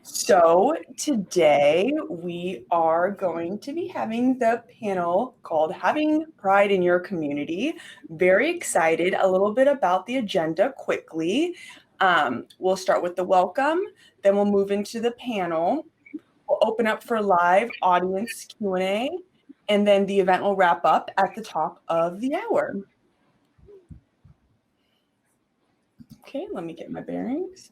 So today we are going to be having the panel called Having Pride in Your Community. Very excited. A little bit about the agenda quickly. We'll start with the welcome, then we'll move into the panel. We'll open up for live audience Q&A, and then the event will wrap up at the top of the hour. Okay, let me get my bearings.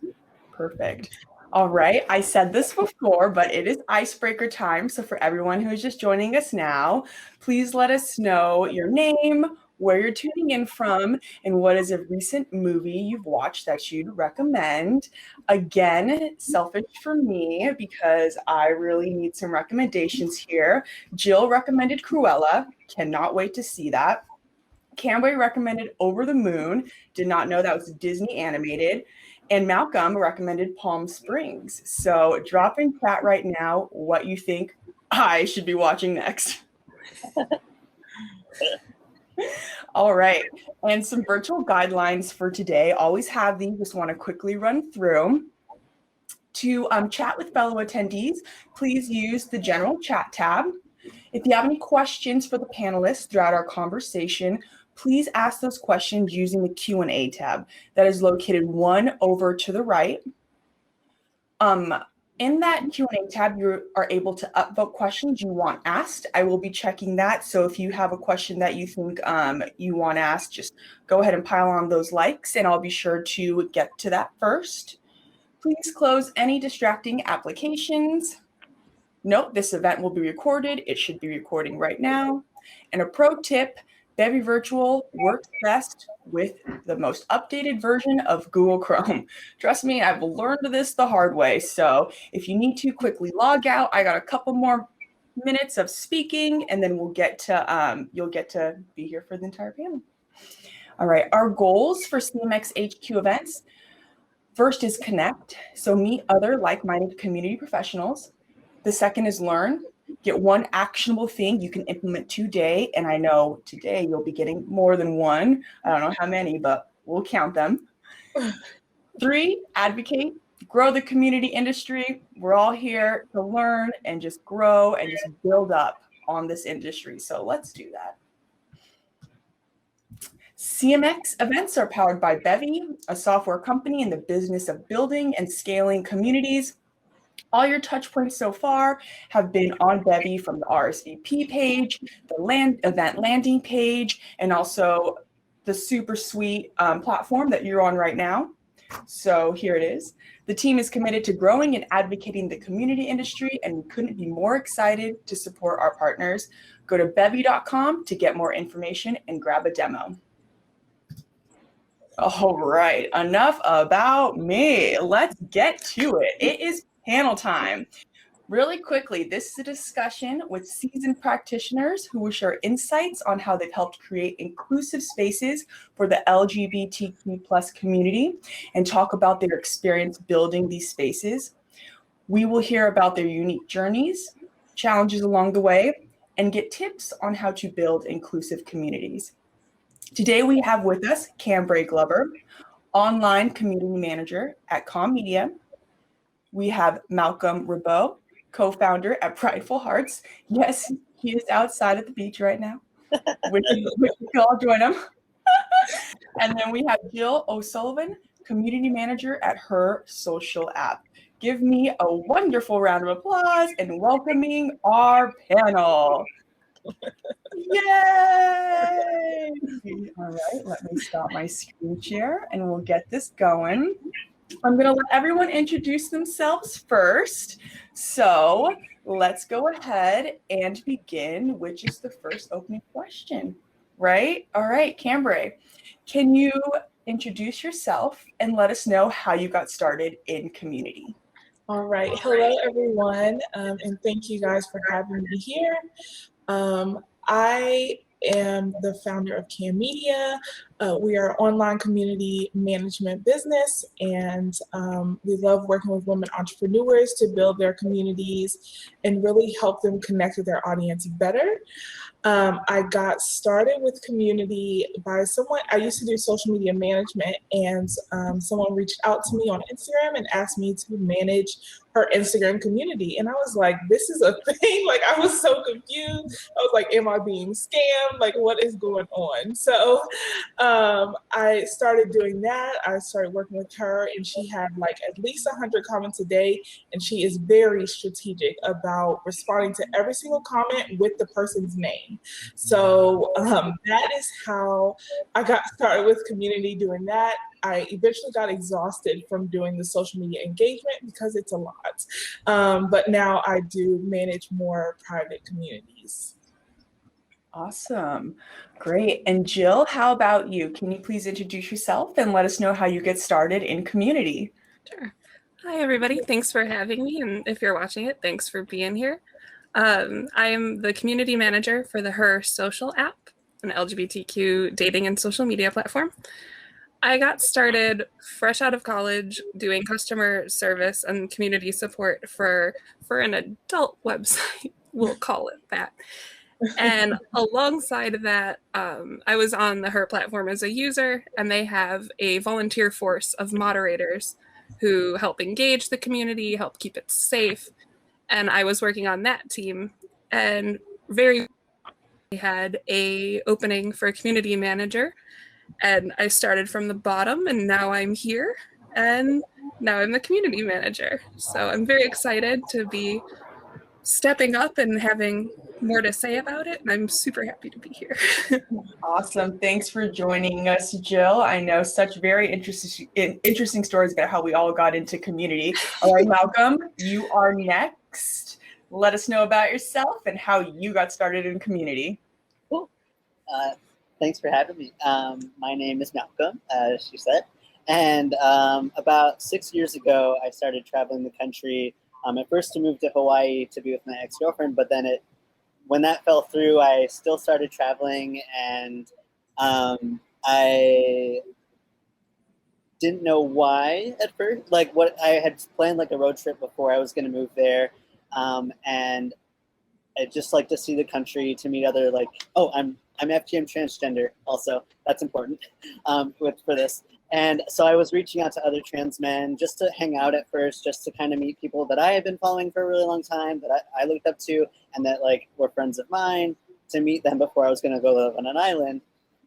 Perfect. All right, I said this before, but it is icebreaker time. So for everyone who is just joining us now, please let us know your name, where you're tuning in from, and what is a recent movie you've watched that you'd recommend. Again, selfish for me because I really need some recommendations here. Jill recommended Cruella. Cannot wait to see that. Kambre recommended Over the Moon. Did not know that was Disney animated. And Malcolm recommended Palm Springs. So drop in chat right now what you think I should be watching next. All right. And some virtual guidelines for today. Always have these. Just want to quickly run through. To chat with fellow attendees, please use the general chat tab. If you have any questions for the panelists throughout our conversation, please ask those questions using the Q&A tab that is located one over to the right. In that Q&A tab, you are able to upvote questions you want asked. I will be checking that. So if you have a question that you think you want asked, just go ahead and pile on those likes, and I'll be sure to get to that first. Please close any distracting applications. Note, this event will be recorded. It should be recording right now. And a pro tip, Bevy Virtual works best with the most updated version of Google Chrome. Trust me, I've learned this the hard way. So if you need to quickly log out, I got a couple more minutes of speaking, and then we'll get to you'll get to be here for the entire panel. All right, our goals for Cmx Hq Events. First is connect, so meet other like-minded community professionals. The second is learn. Get one actionable thing you can implement today. And I know today you'll be getting more than one. I don't know how many, but we'll count them. 3, advocate. Grow the community industry. We're all here to learn and just grow and just build up on this industry. So let's do that. Cmx events are powered by Bevy, a software company in the business of building and scaling communities. All your touch points so far have been on Bevy, from the RSVP page, the event landing page, and also the super sweet platform that you're on right now. So here it is. The team is committed to growing and advocating the community industry, and we couldn't be more excited to support our partners. Go to bevy.com to get more information and grab a demo. All right, enough about me. Let's get to it. It is panel time. Really quickly, this is a discussion with seasoned practitioners who will share insights on how they've helped create inclusive spaces for the LGBTQ+ community and talk about their experience building these spaces. We will hear about their unique journeys, challenges along the way, and get tips on how to build inclusive communities. Today we have with us Kambre Glover, online community manager at KaMedia. We have Malcolm Ribot, co-founder at Prideful Hearts. Yes, he is outside at the beach right now. We can all join him. And then we have Jill O'Sullivan, community manager at Her Social app. Give me a wonderful round of applause in welcoming our panel. Yay! All right, let me stop my screen share and we'll get this going. I'm going to let everyone introduce themselves first. So let's go ahead and begin, which is the first opening question, right? All right, Kambre, can you introduce yourself and let us know how you got started in community? All right. Hello, everyone, and thank you guys for having me here. I am the founder of KaMedia. We are an online community management business, and we love working with women entrepreneurs to build their communities and really help them connect with their audience better. I got started with community by someone. I used to do social media management, and someone reached out to me on Instagram and asked me to manage her Instagram community. And I was like, this is a thing. Like, I was so confused. I was like, am I being scammed? Like, what is going on? So I started doing that. I started working with her, and she had like at least 100 comments a day. And she is very strategic about responding to every single comment with the person's name. So that is how I got started with community, doing that. I eventually got exhausted from doing the social media engagement because it's a lot. But now I do manage more private communities. Awesome. Great. And Jill, how about you? Can you please introduce yourself and let us know how you get started in community? Sure. Hi, everybody. Thanks for having me. And if you're watching it, thanks for being here. I am the community manager for the Her Social app, an LGBTQ dating and social media platform. I got started fresh out of college doing customer service and community support for an adult website, we'll call it that. And alongside of that, I was on the Her platform as a user, and they have a volunteer force of moderators who help engage the community, help keep it safe. And I was working on that team, and we had a opening for a community manager, and I started from the bottom, and now I'm here, and now I'm the community manager. So I'm very excited to be stepping up and having more to say about it, and I'm super happy to be here. Awesome. Thanks for joining us, Jill. I know such very interesting stories about how we all got into community. All right, Malcolm, you are next. Let us know about yourself and how you got started in community. Cool. Thanks for having me. My name is Malcolm, as she said. And about 6 years ago, I started traveling the country. At first to move to Hawaii to be with my ex-girlfriend, but then when that fell through, I still started traveling, and I didn't know why at first. Like, what I had planned, like a road trip before I was going to move there, and I just like to see the country, to meet other, like, oh, I'm FGM transgender also. That's important for this. And so I was reaching out to other trans men just to hang out at first, just to kind of meet people that I had been following for a really long time, that I looked up to, and that like were friends of mine, to meet them before I was going to go live on an island.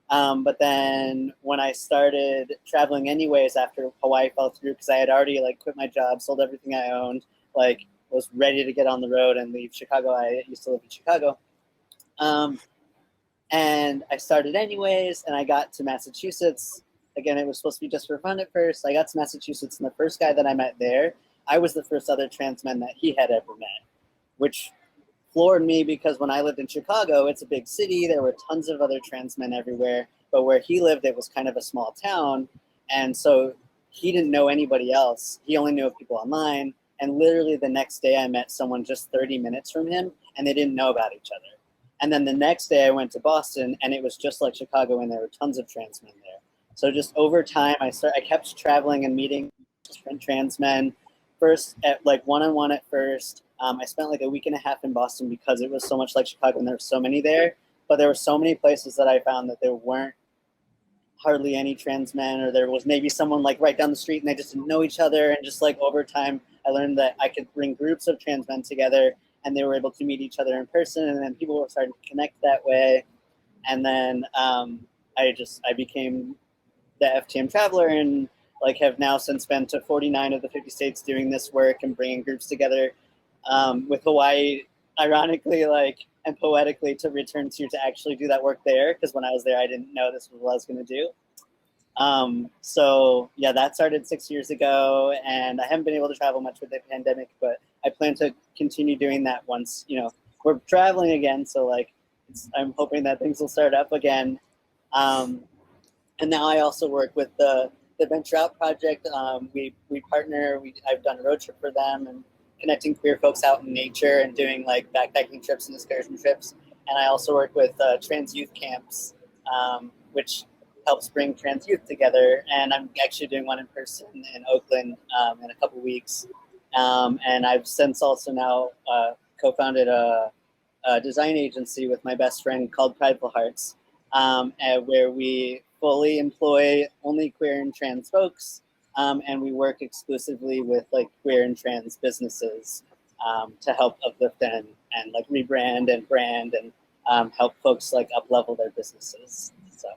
But then when I started traveling anyways after Hawaii fell through, because I had already like quit my job, sold everything I owned, like was ready to get on the road and leave Chicago. I used to live in Chicago. And I started anyways, and I got to Massachusetts. Again, it was supposed to be just for fun at first. I got to Massachusetts, and the first guy that I met there, I was the first other trans man that he had ever met, which floored me because when I lived in Chicago, it's a big city. There were tons of other trans men everywhere, but where he lived, it was kind of a small town. And so he didn't know anybody else. He only knew of people online. And literally the next day I met someone just 30 minutes from him, and they didn't know about each other. And then the next day I went to Boston, and it was just like Chicago, and there were tons of trans men there. So just over time, I kept traveling and meeting different trans men. First, at like one-on-one at first. I spent like a week and a half in Boston because it was so much like Chicago, and there were so many there. But there were so many places that I found that there weren't hardly any trans men, or there was maybe someone like right down the street and they just didn't know each other. And just like over time, I learned that I could bring groups of trans men together, and they were able to meet each other in person, and then people were starting to connect that way. And then I became the FTM traveler, and like have now since been to 49 of the 50 states doing this work and bringing groups together, with Hawaii, ironically, like, and poetically, to return to actually do that work there, because when I was there, I didn't know this was what I was going to do. So yeah, that started 6 years ago, and I haven't been able to travel much with the pandemic, but I plan to continue doing that once, you know, we're traveling again. So like, I'm hoping that things will start up again. And now I also work with the Venture Out Project. We partner. I've done a road trip for them and connecting queer folks out in nature and doing like backpacking trips and excursion trips. And I also work with trans youth camps, which helps bring trans youth together. And I'm actually doing one in person in Oakland in a couple weeks. And I've since also now co-founded a design agency with my best friend called Prideful, where we fully employ only queer and trans folks, and we work exclusively with like queer and trans businesses to help uplift and like rebrand and brand and help folks like up level their businesses. So.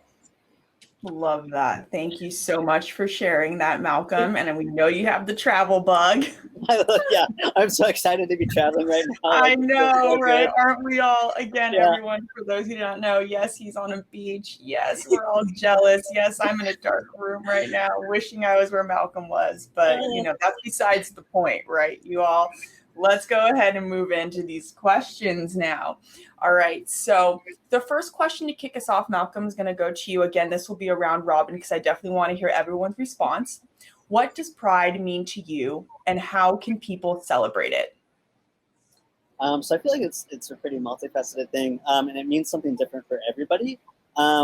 Love that. Thank you so much for sharing that, Malcolm. And we know you have the travel bug. Yeah, I'm so excited to be traveling right now. I know, right? Aren't we all? Again, Yeah. everyone, for those who don't know, yes, he's on a beach. Yes, we're all jealous. Yes, I'm in a dark room right now, wishing I was where Malcolm was. But, you know, that's besides the point, right? You all, let's go ahead and move into these questions now. All right. So the first question to kick us off, Malcolm, is going to go to you. Again, this will be a round robin because I definitely want to hear everyone's response. What does Pride mean to you, and how can people celebrate it? So I feel like it's a pretty multifaceted thing, and it means something different for everybody,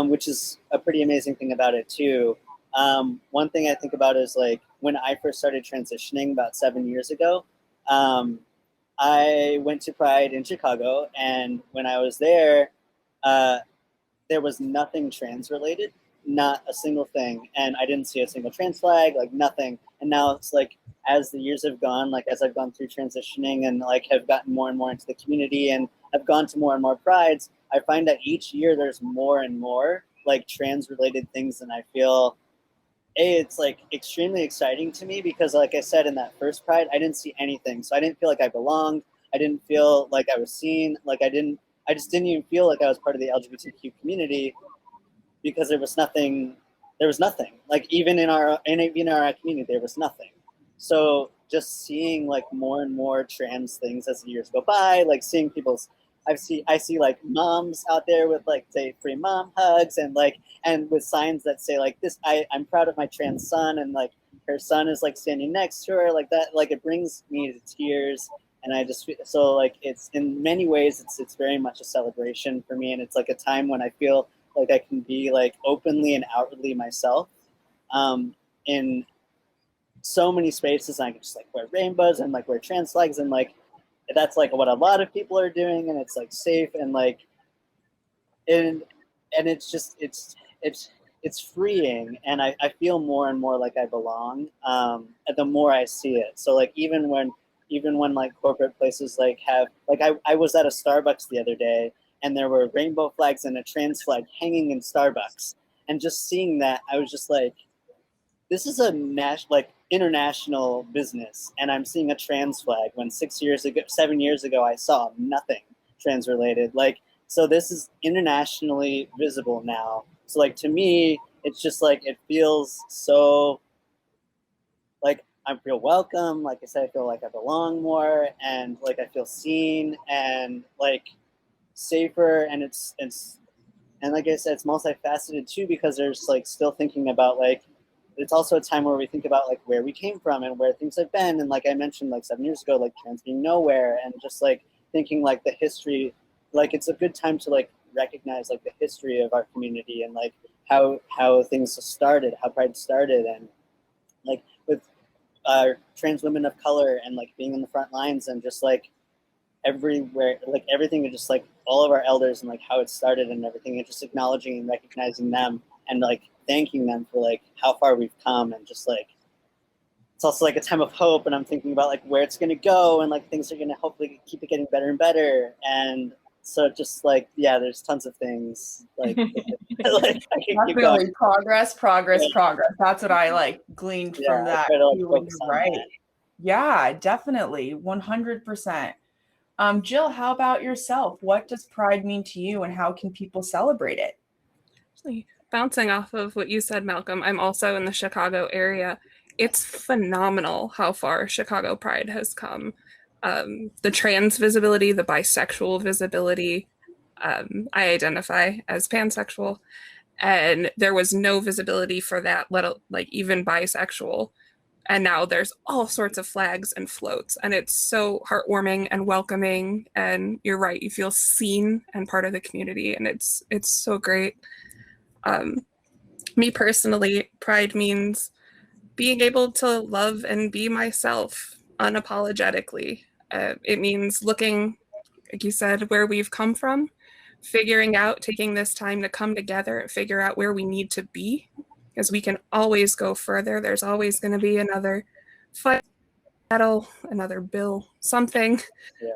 which is a pretty amazing thing about it too. One thing I think about is like when I first started transitioning about 7 years ago, I went to Pride in Chicago, and when I was there was nothing trans related, not a single thing, and I didn't see a single trans flag, like nothing. And now it's like, as the years have gone, like as I've gone through transitioning and like have gotten more and more into the community and have gone to more and more prides, I find that each year there's more and more like trans related things, and I feel it's like extremely exciting to me because like I said, in that first Pride, I didn't see anything. So I didn't feel like I belonged. I didn't feel like I was seen. Like I just didn't even feel like I was part of the LGBTQ community because there was nothing. Like even in our community, there was nothing. So just seeing like more and more trans things as the years go by, like seeing people's, I see like moms out there with like say free mom hugs and with signs that say like this, I'm proud of my trans son, and like her son is like standing next to her, like that, like it brings me to tears. And I just, so like it's in many ways it's very much a celebration for me, and it's like a time when I feel like I can be like openly and outwardly myself in so many spaces. And I can just like wear rainbows and like wear trans flags, and like that's like what a lot of people are doing, and it's like safe and like and it's just it's freeing, and I feel more and more like I belong the more I see it. So like even when like corporate places like have like I was at a Starbucks the other day, and there were rainbow flags and a trans flag hanging in Starbucks, and just seeing that, I was just like, this is a international business, and I'm seeing a trans flag when 7 years ago I saw nothing trans related. Like, so this is internationally visible now. So like to me, it's just like it feels so like I feel welcome. Like I said, I feel like I belong more, and like I feel seen and like safer. And it's and like I said, it's multifaceted too, because there's like still thinking about like, it's also a time where we think about like where we came from and where things have been. And like I mentioned, like 7 years ago, like trans being nowhere, and just like thinking like the history, like it's a good time to like recognize like the history of our community and like how things started, how Pride started, and like with trans women of color and like being in the front lines, and just like everywhere, like everything, and just like all of our elders and like how it started and everything, and just acknowledging and recognizing them and like thanking them for like how far we've come. And just like it's also like a time of hope, and I'm thinking about like where it's going to go, and like things are going to hopefully keep it getting better and better. And so just like, yeah, there's tons of things like like I can keep going. Progress. That's what I like gleaned from that. Right. Yeah, definitely. 100%. Jill, how about yourself? What does Pride mean to you, and how can people celebrate it? Actually, bouncing off of what you said, Malcolm, I'm also in the Chicago area. It's phenomenal how far Chicago Pride has come. The trans visibility, the bisexual visibility. I identify as pansexual, and there was no visibility for that, like even bisexual. And now there's all sorts of flags and floats, and it's so heartwarming and welcoming. And you're right, you feel seen and part of the community, and it's so great. Me personally, pride means being able to love and be myself unapologetically. It means looking, like you said, where we've come from, figuring out, taking this time to come together and figure out where we need to be, because we can always go further. There's always going to be another fight, battle, another bill, something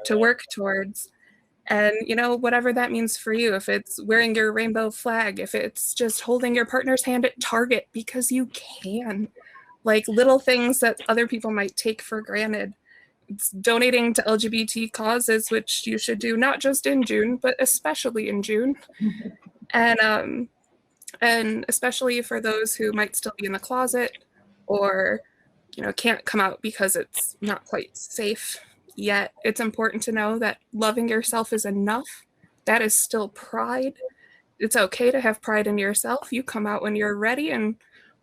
to work towards. And, you know, whatever that means for you, if it's wearing your rainbow flag, if it's just holding your partner's hand at Target because you can, like little things that other people might take for granted. It's donating to LGBT causes, which you should do not just in June, but especially in June. And especially for those who might still be in the closet or, you know, can't come out because it's not quite safe yet. It's important to know that loving yourself is enough. That is still pride. It's okay to have pride in yourself. You come out when you're ready, and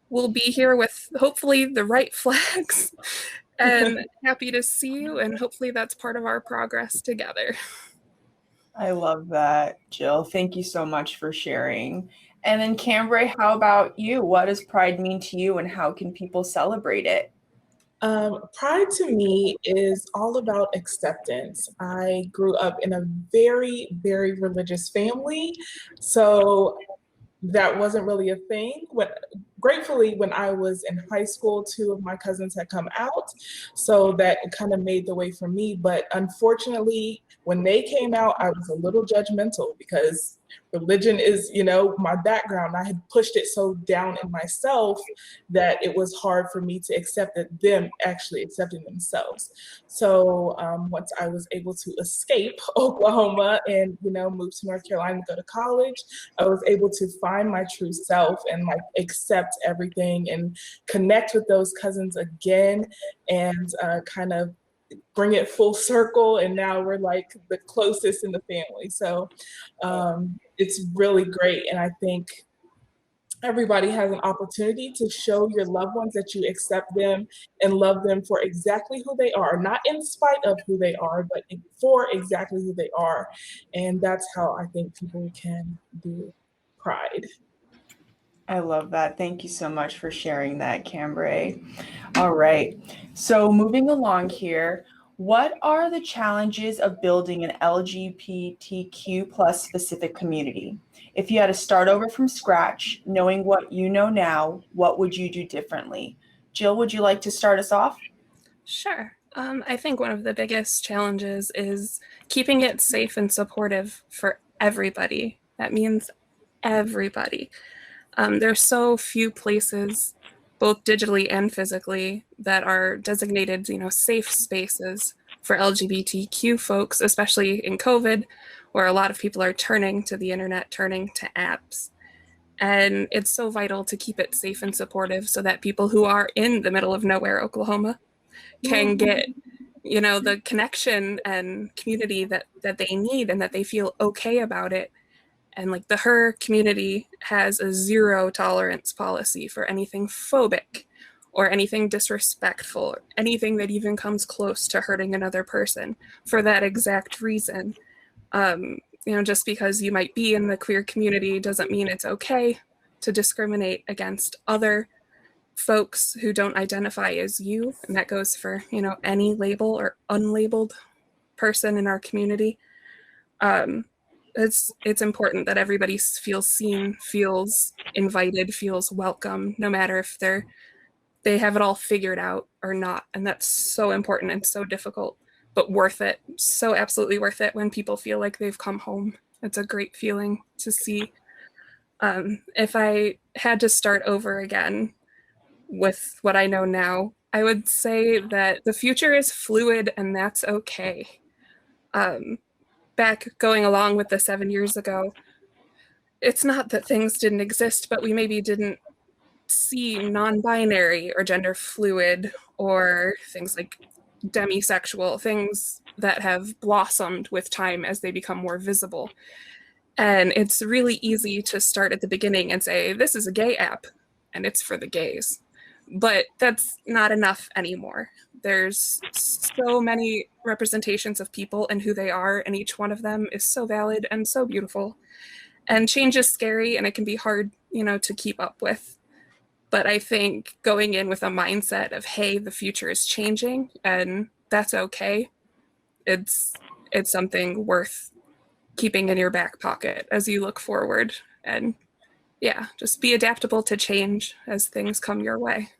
we'll be here with hopefully the right flags and happy to see you. And hopefully that's part of our progress together. I love that, Jill. Thank you so much for sharing. And then Kambre, how about you? What does pride mean to you and how can people celebrate it? Pride to me is all about acceptance. I grew up in a very, very religious family, so that wasn't really a thing. Gratefully, when I was in high school, 2 of my cousins had come out, so that kind of made the way for me. But unfortunately, when they came out, I was a little judgmental because religion is, you know, my background. I had pushed it so down in myself that it was hard for me to accept that them actually accepting themselves. So once I was able to escape Oklahoma and, you know, move to North Carolina to go to college, I was able to find my true self and like accept everything and connect with those cousins again and kind of bring it full circle. And now we're like the closest in the family. So it's really great. And I think everybody has an opportunity to show your loved ones that you accept them and love them for exactly who they are, not in spite of who they are, but for exactly who they are. And that's how I think people can do pride. I love that. Thank you so much for sharing that, Kambre. All right. So moving along here, what are the challenges of building an LGBTQ plus specific community? If you had to start over from scratch, knowing what you know now, what would you do differently? Jill, would you like to start us off? Sure. I think one of the biggest challenges is keeping it safe and supportive for everybody. That means everybody. There's so few places, both digitally and physically, that are designated, you know, safe spaces for LGBTQ folks, especially in COVID, where a lot of people are turning to the internet, turning to apps. And it's so vital to keep it safe and supportive so that people who are in the middle of nowhere, Oklahoma, can get, you know, the connection and community that they need and that they feel okay about it. And like the her community has a 0 tolerance policy for anything phobic or anything disrespectful, or anything that even comes close to hurting another person for that exact reason. You know, just because you might be in the queer community doesn't mean it's okay to discriminate against other folks who don't identify as you. And that goes for, you know, any label or unlabeled person in our community. It's important that everybody feels seen, feels invited, feels welcome, no matter if they have it all figured out or not. And that's so important and so difficult, but worth it. So absolutely worth it when people feel like they've come home. It's a great feeling to see. If I had to start over again with what I know now, I would say that the future is fluid and that's okay. Back going along with the 7 years ago, it's not that things didn't exist, but we maybe didn't see non-binary or gender fluid or things like demisexual, things that have blossomed with time as they become more visible. And it's really easy to start at the beginning and say, this is a gay app and it's for the gays. But that's not enough anymore. There's so many representations of people and who they are, and each one of them is so valid and so beautiful. And change is scary, and it can be hard to keep up with. But I think going in with a mindset of, hey, the future is changing and that's okay. It's something worth keeping in your back pocket as you look forward. And yeah, just be adaptable to change as things come your way.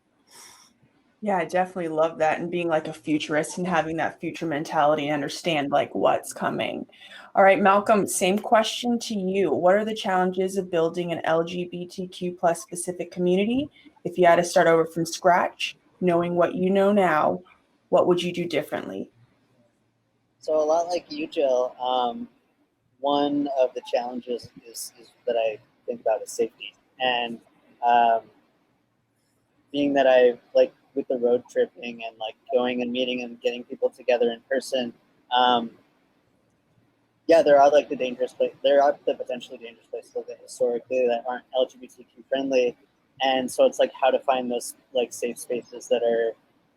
Yeah, I definitely love that, and being like a futurist and having that future mentality and understand like what's coming. All right, Malcolm, same question to you. What are the challenges of building an LGBTQ plus specific community? If you had to start over from scratch, knowing what you know now, what would you do differently? So a lot like you, Jill, one of the challenges is that I think about is safety. And being that I like with the road tripping and like going and meeting and getting people together in person, yeah, there are like there are the potentially dangerous places that historically that aren't LGBTQ friendly, and so it's like how to find those like safe spaces that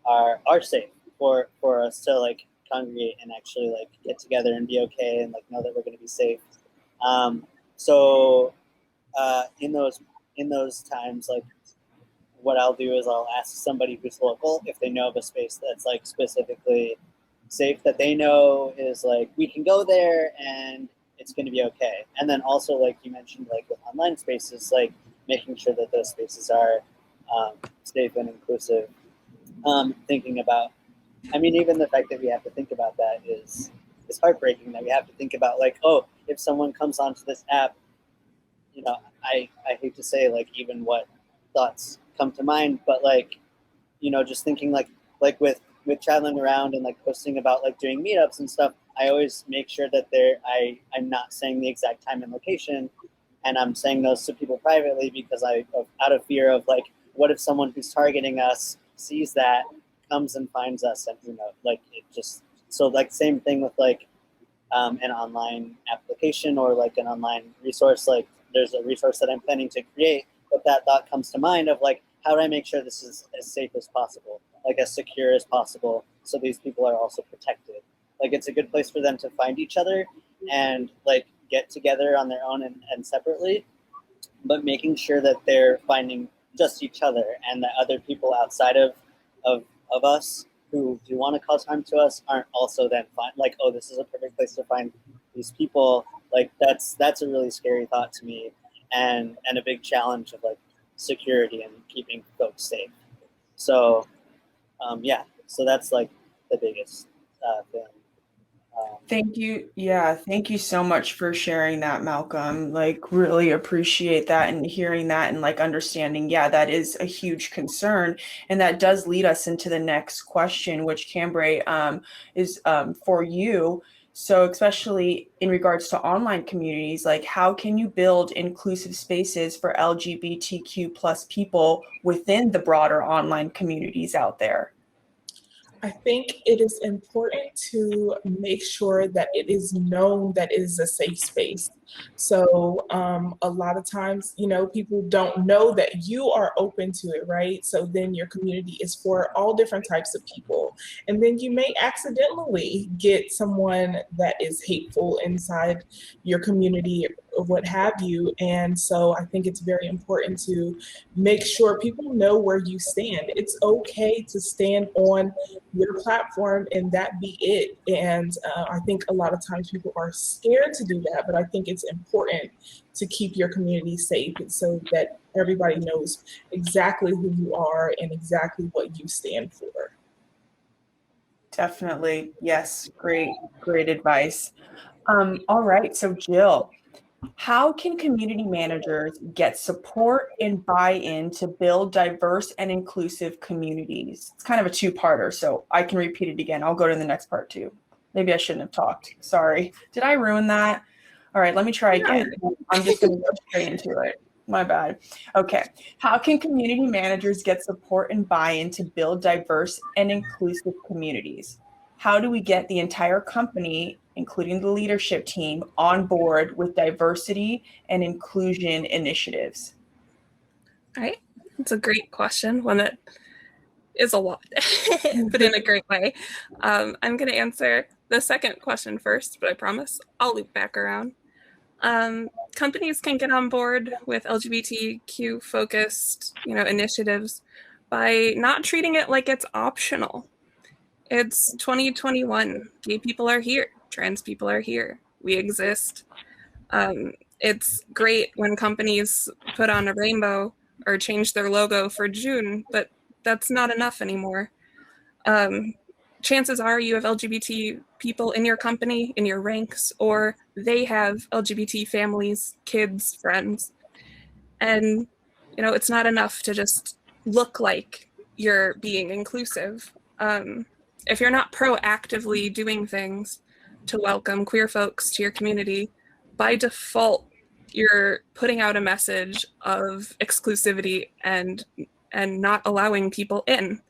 are safe for us to like congregate and actually like get together and be okay and like know that we're going to be safe. So in those times, like what I'll do is I'll ask somebody who's local if they know of a space that's like specifically safe, that they know is like we can go there and it's going to be okay. And then also, like you mentioned, like with online spaces, like making sure that those spaces are safe and inclusive. Thinking about, I mean, even the fact that we have to think about that is heartbreaking. That we have to think about like, oh, if someone comes onto this app, I hate to say like even what thoughts come to mind, but like, just thinking like with traveling around and like posting about like doing meetups and stuff, I always make sure that I'm not saying the exact time and location, and I'm saying those to people privately because out of fear of like, what if someone who's targeting us sees that, comes and finds us, and like it just, so like same thing with like an online application or like an online resource. Like there's a resource that I'm planning to create, but that thought comes to mind of like, how do I make sure this is as safe as possible, like as secure as possible, so these people are also protected. Like it's a good place for them to find each other and like get together on their own and separately, but making sure that they're finding just each other and that other people outside of us who do want to cause harm to us aren't also then like, oh, this is a perfect place to find these people. Like that's a really scary thought to me, and a big challenge of like security and keeping folks safe. So yeah, so that's like the biggest thing. Thank you. Yeah, thank you so much for sharing that, Malcolm. Like, really appreciate that and hearing that and like understanding. Yeah, that is a huge concern, and that does lead us into the next question, which Kambre is for you. So, especially in regards to online communities, like how can you build inclusive spaces for LGBTQ plus people within the broader online communities out there? I think it is important to make sure that it is known that it is a safe space. So a lot of times, people don't know that you are open to it, right? So then your community is for all different types of people. And then you may accidentally get someone that is hateful inside your community or what have you. And so I think it's very important to make sure people know where you stand. It's okay to stand on your platform and that be it. And I think a lot of times people are scared to do that, but I think it's important to keep your community safe so that everybody knows exactly who you are and exactly what you stand for. Definitely. Yes. Great advice. All right. So Jill, how can community managers get support and buy-in to build diverse and inclusive communities? It's kind of a two-parter, so I can repeat it again. I'll go to the next part too. Maybe I shouldn't have talked. Sorry. Did I ruin that? All right, let me try again. I'm just going to go straight into it. My bad. Okay. How can community managers get support and buy-in to build diverse and inclusive communities? How do we get the entire company, including the leadership team, on board with diversity and inclusion initiatives? All right. It's a great question, one that is a lot, but in a great way. I'm going to answer the second question first, but I promise I'll loop back around. Companies can get on board with LGBTQ focused, initiatives by not treating it like it's optional. It's 2021. Gay people are here. Trans people are here. We exist. It's great when companies put on a rainbow or change their logo for June, but that's not enough anymore. Chances are you have LGBT people in your company, in your ranks, or they have LGBT families, kids, friends. And, it's not enough to just look like you're being inclusive. If you're not proactively doing things to welcome queer folks to your community, by default, you're putting out a message of exclusivity and not allowing people in.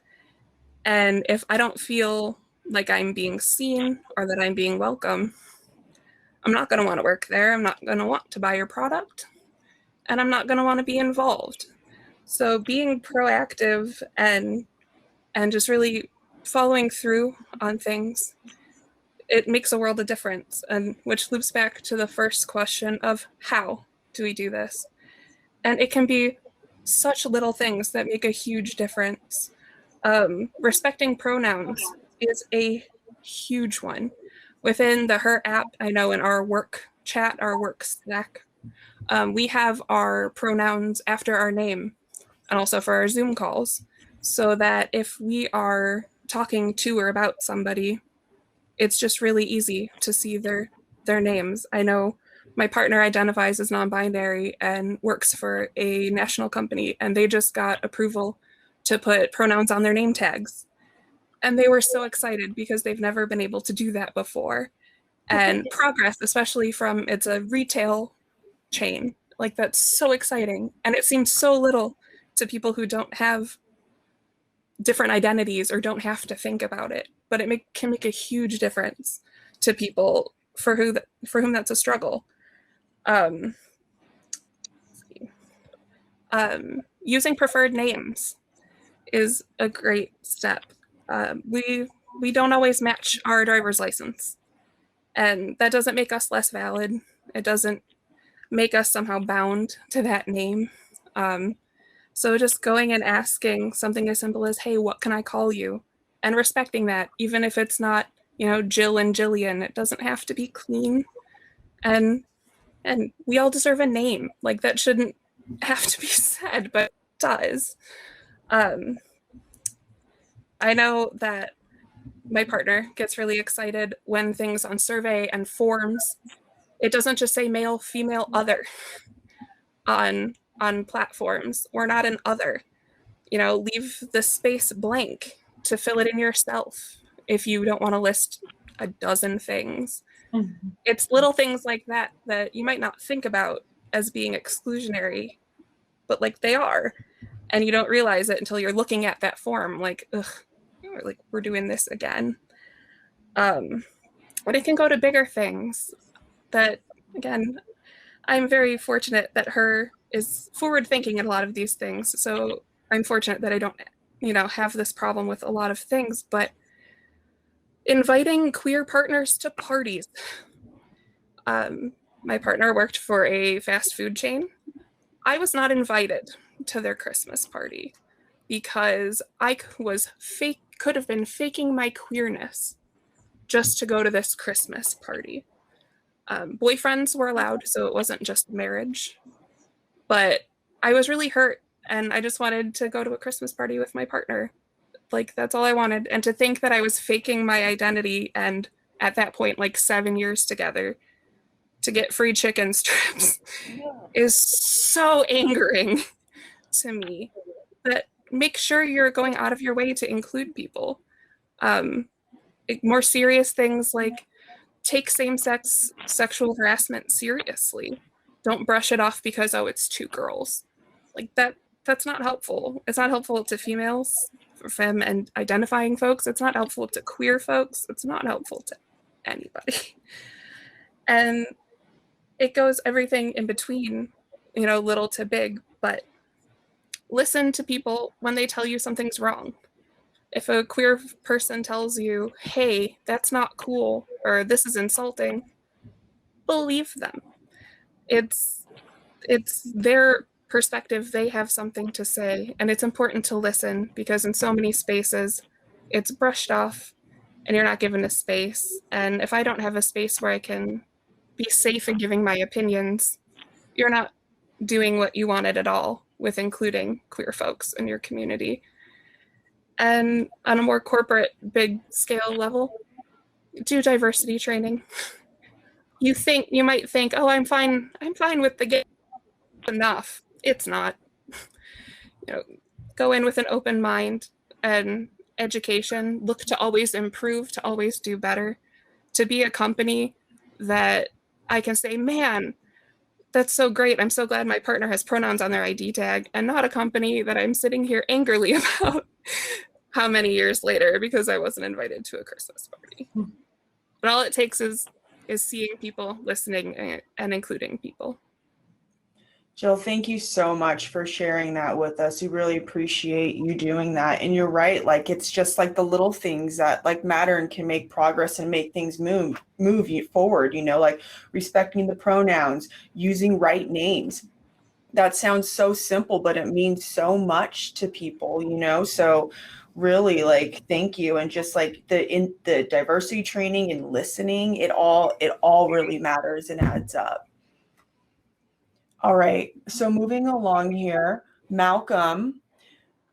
And if I don't feel like I'm being seen or that I'm being welcome, I'm not going to want to work there. I'm not going to want to buy your product, and I'm not going to want to be involved. So being proactive and just really following through on things, it makes a world of difference. And which loops back to the first question of how do we do this? And it can be such little things that make a huge difference. Respecting pronouns is a huge one. Within the Her app, I know in our work chat, our work Slack, we have our pronouns after our name, and also for our Zoom calls, so that if we are talking to or about somebody, it's just really easy to see their names. I know my partner identifies as non-binary and works for a national company, and they just got approval to put pronouns on their name tags. And they were so excited because they've never been able to do that before. And progress, especially from, it's a retail chain, like that's so exciting. And it seems so little to people who don't have different identities or don't have to think about it. But it can make a huge difference to people for whom that's a struggle. Using preferred names is a great step. We don't always match our driver's license, and that doesn't make us less valid. It doesn't make us somehow bound to that name. So just going and asking something as simple as, hey, what can I call you? And respecting that, even if it's not, Jill and Jillian, it doesn't have to be clean. And we all deserve a name. Like, that shouldn't have to be said, but it does. I know that my partner gets really excited when things on survey and forms, it doesn't just say male, female, other on platforms. We're not an other. Leave the space blank to fill it in yourself if you don't want to list a dozen things. Mm-hmm. It's little things like that you might not think about as being exclusionary, but like they are. And you don't realize it until you're looking at that form like, ugh, like we're doing this again. But it can go to bigger things that, again, I'm very fortunate that Her is forward thinking in a lot of these things. So I'm fortunate that I don't, have this problem with a lot of things, but inviting queer partners to parties. My partner worked for a fast food chain. I was not invited to their Christmas party because I could have been faking my queerness just to go to this Christmas party. Boyfriends were allowed, so it wasn't just marriage. But I was really hurt, and I just wanted to go to a Christmas party with my partner. Like, that's all I wanted. And to think that I was faking my identity, and at that point, like 7 years together, to get free chicken strips is so angering to me. That make sure you're going out of your way to include people. More serious things like take same-sex sexual harassment seriously. Don't brush it off because, oh, it's two girls. Like that's not helpful. It's not helpful to females, femme and identifying folks. It's not helpful to queer folks. It's not helpful to anybody. And it goes everything in between, little to big, but listen to people when they tell you something's wrong. If a queer person tells you, hey, that's not cool, or this is insulting, believe them. it's their perspective. They have something to say, and it's important to listen, because in so many spaces it's brushed off and you're not given a space. And if I don't have a space where I can be safe in giving my opinions, you're not doing what you wanted at all with including queer folks in your community. And on a more corporate, big scale level, do diversity training. You might think, oh, I'm fine with the gay enough. It's not. Go in with an open mind and education. Look to always improve, to always do better, to be a company that I can say, man, that's so great. I'm so glad my partner has pronouns on their ID tag, and not a company that I'm sitting here angrily about how many years later because I wasn't invited to a Christmas party. But all it takes is seeing people, listening, and including people. Jill, thank you so much for sharing that with us. We really appreciate you doing that. And you're right, like it's just like the little things that like matter and can make progress and make things move you forward, like respecting the pronouns, using right names. That sounds so simple, but it means so much to people, So really, like, thank you. And just like the diversity training and listening, it all really matters and adds up. All right, so moving along here, Malcolm,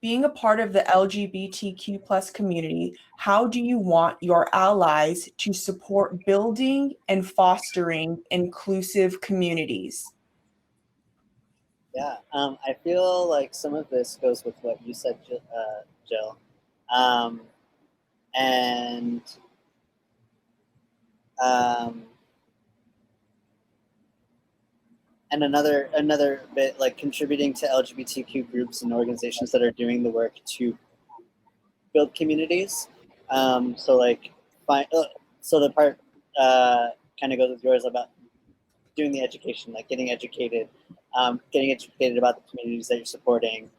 being a part of the LGBTQ plus community, how do you want your allies to support building and fostering inclusive communities? Yeah, I feel like some of this goes with what you said, Jill. And another bit, like contributing to LGBTQ groups and organizations that are doing the work to build communities. So the part kind of goes with yours about doing the education, like getting educated about the communities that you're supporting,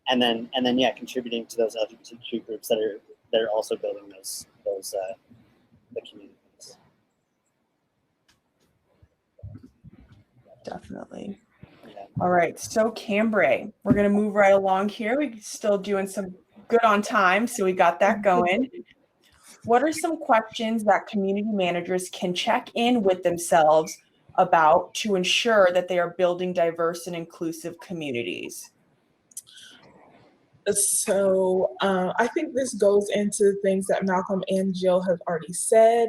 and then contributing to those LGBTQ groups that are also building the communities. Definitely. Yeah. All right, so Kambre, we're going to move right along here. We're still doing some good on time, so we got that going. What are some questions that community managers can check in with themselves about to ensure that they are building diverse and inclusive communities? So I think this goes into things that Malcolm and Jill have already said.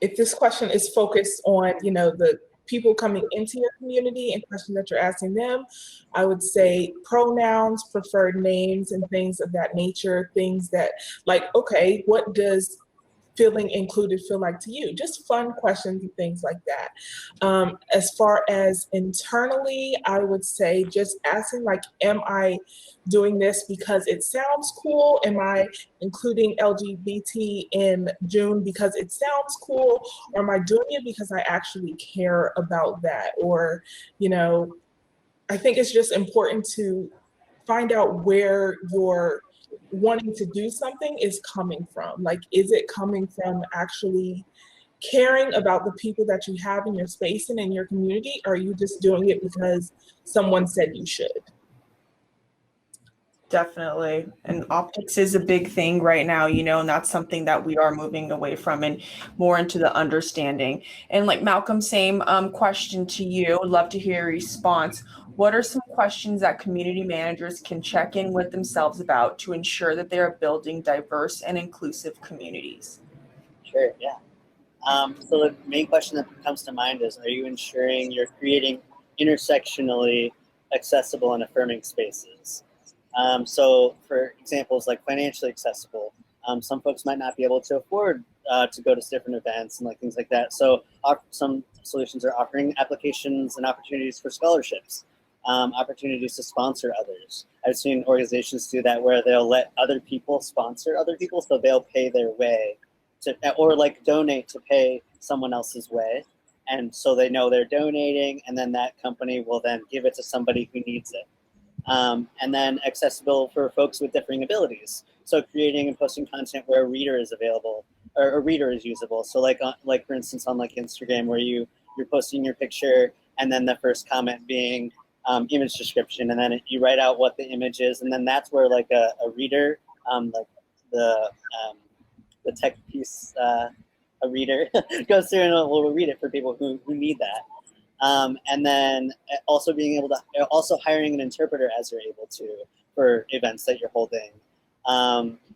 If this question is focused on, the people coming into your community and questions that you're asking them, I would say pronouns, preferred names, and things of that nature. Things that, like, okay, what does feeling included feel like to you? Just fun questions and things like that. As far as internally, I would say just asking, like, am I doing this because it sounds cool? Am I including LGBT in June because it sounds cool? Or am I doing it because I actually care about that? Or, I think it's just important to find out where your wanting to do something is coming from. Like, is it coming from actually caring about the people that you have in your space and in your community? Or are you just doing it because someone said you should? Definitely. And optics is a big thing right now, and that's something that we are moving away from and more into the understanding. And like Malcolm, same question to you. Would love to hear your response. What are some questions that community managers can check in with themselves about to ensure that they are building diverse and inclusive communities? Sure, yeah. So the main question that comes to mind is, are you ensuring you're creating intersectionally accessible and affirming spaces? So for examples like financially accessible, some folks might not be able to afford to go to different events and like things like that. So some solutions are offering applications and opportunities for scholarships, opportunities to sponsor others. I've seen organizations do that where they'll let other people sponsor other people, so they'll pay their way or like donate to pay someone else's way. And so they know they're donating, and then that company will then give it to somebody who needs it. And then accessible for folks with differing abilities. So creating and posting content where a reader is available or a reader is usable. So like for instance on like Instagram, where you're posting your picture and then the first comment being image description, and then you write out what the image is, and then that's where like a reader, like the tech piece, a reader goes through and will read it for people who need that. And then also being able to, also hiring an interpreter as you're able to for events that you're holding.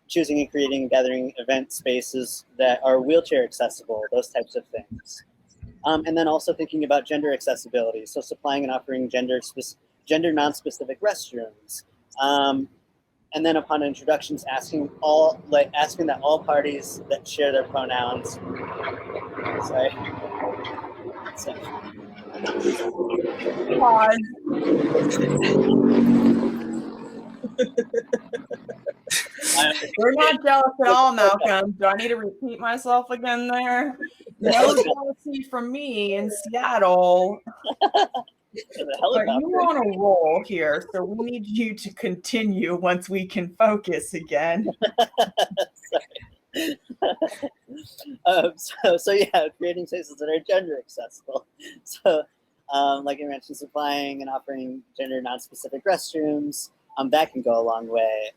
Choosing and creating and gathering event spaces that are wheelchair accessible, those types of things. And then also thinking about gender accessibility, so supplying and offering gender non-specific restrooms. And then upon introductions, asking that all parties that share their pronouns. Sorry. Pause. We're not jealous at all, Malcolm. Do I need to repeat myself again there? No jealousy from me in Seattle. But you're on a roll here, so we need you to continue once we can focus again. So yeah, creating spaces that are gender accessible. So like I mentioned, supplying and offering gender non-specific restrooms, that can go a long way.